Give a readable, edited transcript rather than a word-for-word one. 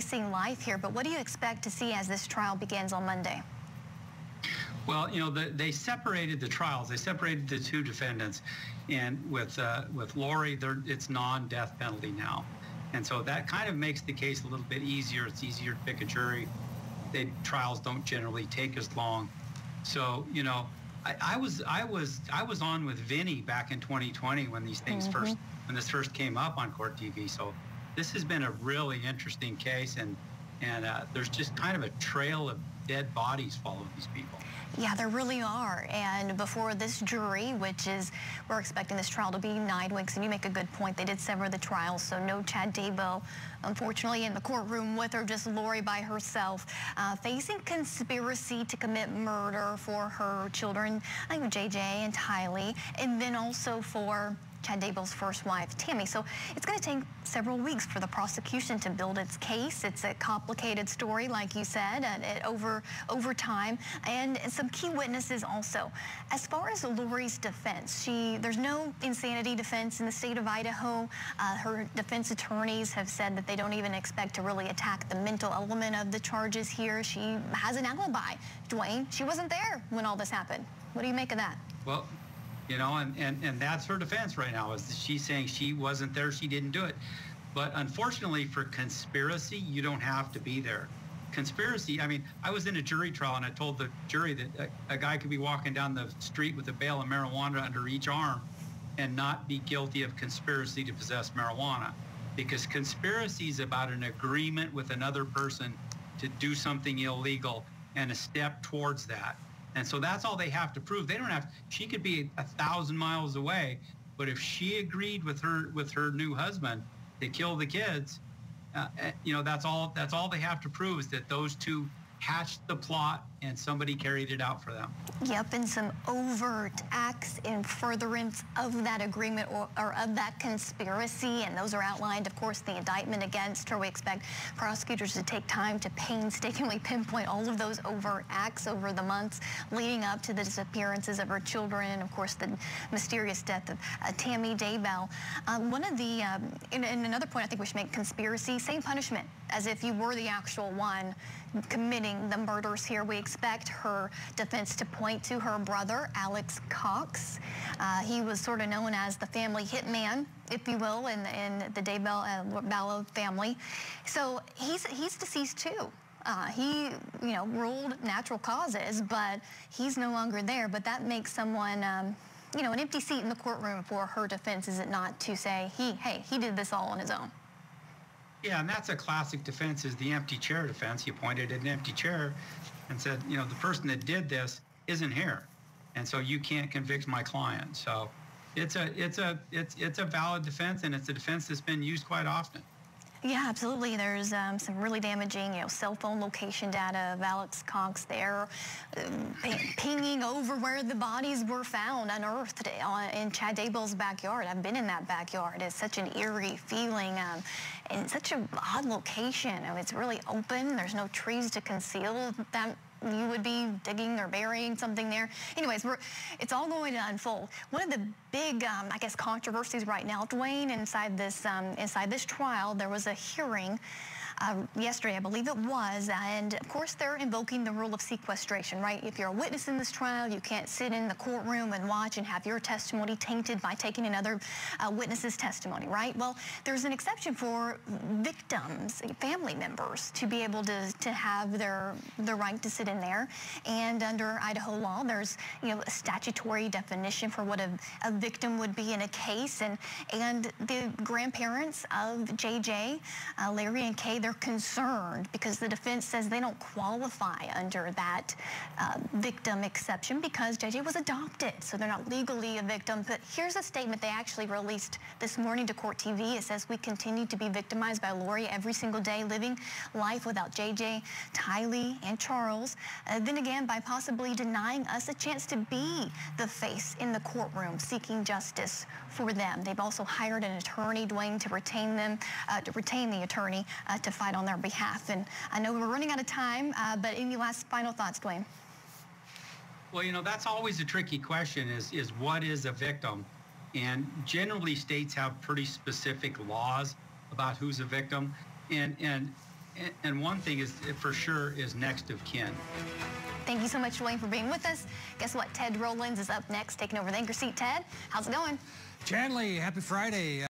facing life here, but what do you expect to see as this trial begins on Monday? Well, you know, they separated the trials. They separated the two defendants, and with Lori, it's non-death penalty now, and so that kind of makes the case a little bit easier. It's easier to pick a jury. Trials don't generally take as long. So, you know, I was on with Vinny back in 2020 when these things when this first came up on Court TV. So this has been a really interesting case, and there's just kind of a trail of dead bodies following these people. Yeah, there really are. And before this jury, we're expecting this trial to be 9 weeks, and you make a good point. They did sever the trial, so no Chad Daybell, unfortunately, in the courtroom with her, just Lori by herself, facing conspiracy to commit murder for her children, I think JJ and Tylee, and then also for Chad Daybell's first wife, Tammy. So it's going to take several weeks for the prosecution to build its case. It's a complicated story, like you said, over time, and some key witnesses also. As far as Lori's defense, there's no insanity defense in the state of Idaho. Her defense attorneys have said that they don't even expect to really attack the mental element of the charges here. She has an alibi. Dwane, she wasn't there when all this happened. What do you make of that? Well, you know, and that's her defense right now, is she's saying she wasn't there, she didn't do it. But unfortunately for conspiracy, you don't have to be there. Conspiracy, I mean, I was in a jury trial and I told the jury that a guy could be walking down the street with a bale of marijuana under each arm and not be guilty of conspiracy to possess marijuana. Because conspiracy is about an agreement with another person to do something illegal and a step towards that. And so that's all they have to prove. They don't have, she could be 1,000 miles away, but if she agreed with her new husband to kill the kids, you know, that's all they have to prove, is that those two hatched the plot and somebody carried it out for them. Yep, and some overt acts in furtherance of that agreement or of that conspiracy, and those are outlined, of course, the indictment against her. We expect prosecutors to take time to painstakingly pinpoint all of those overt acts over the months leading up to the disappearances of her children and, of course, the mysterious death of Tammy Daybell. One of the, and another point I think we should make, conspiracy, same punishment as if you were the actual one committing the murders here. We expect her defense to point to her brother, Alex Cox. He was sort of known as the family hitman, if you will, in the Daybell Vallow family. So he's deceased too. He, you know, ruled natural causes, but he's no longer there. But that makes someone, you know, an empty seat in the courtroom for her defense, is it not, to say, hey, he did this all on his own? Yeah, and that's a classic defense, is the empty chair defense. You pointed at an empty chair and said, you know, the person that did this isn't here, and so you can't convict my client. So it's a valid defense, and it's a defense that's been used quite often. Yeah, absolutely. There's some really damaging, you know, cell phone location data of Alex Cox there, pinging over where the bodies were found, unearthed in Chad Daybell's backyard. I've been in that backyard. It's such an eerie feeling, and such an odd location. I mean, it's really open. There's no trees to conceal that you would be digging or burying something there. Anyways, it's all going to unfold. One of the big, I guess, controversies right now, Dwane, inside this trial, there was a hearing yesterday, I believe it was, and of course they're invoking the rule of sequestration, right? If you're a witness in this trial, you can't sit in the courtroom and watch and have your testimony tainted by taking another witness's testimony, right? Well, there's an exception for victims, family members, to be able to have the right to sit in there. And under Idaho law, there's, you know, a statutory definition for what a victim would be in a case, and the grandparents of JJ, Larry and Kay, they're concerned because the defense says they don't qualify under that victim exception because JJ was adopted, so they're not legally a victim. But here's a statement they actually released this morning to Court TV. It says, "We continue to be victimized by Lori every single day, living life without JJ, Tylee, and Charles. Then again, by possibly denying us a chance to be the face in the courtroom, seeking justice for them." They've also hired an attorney, Dwane, to retain the attorney to fight on their behalf. And I know we're running out of time, but any last final thoughts, Dwane? Well, you know, that's always a tricky question, is what is a victim? And generally states have pretty specific laws about who's a victim. And And one thing is, for sure, is next of kin. Thank you so much, Dwane, for being with us. Guess what? Ted Rollins is up next, taking over the anchor seat. Ted, how's it going? Chanley, happy Friday.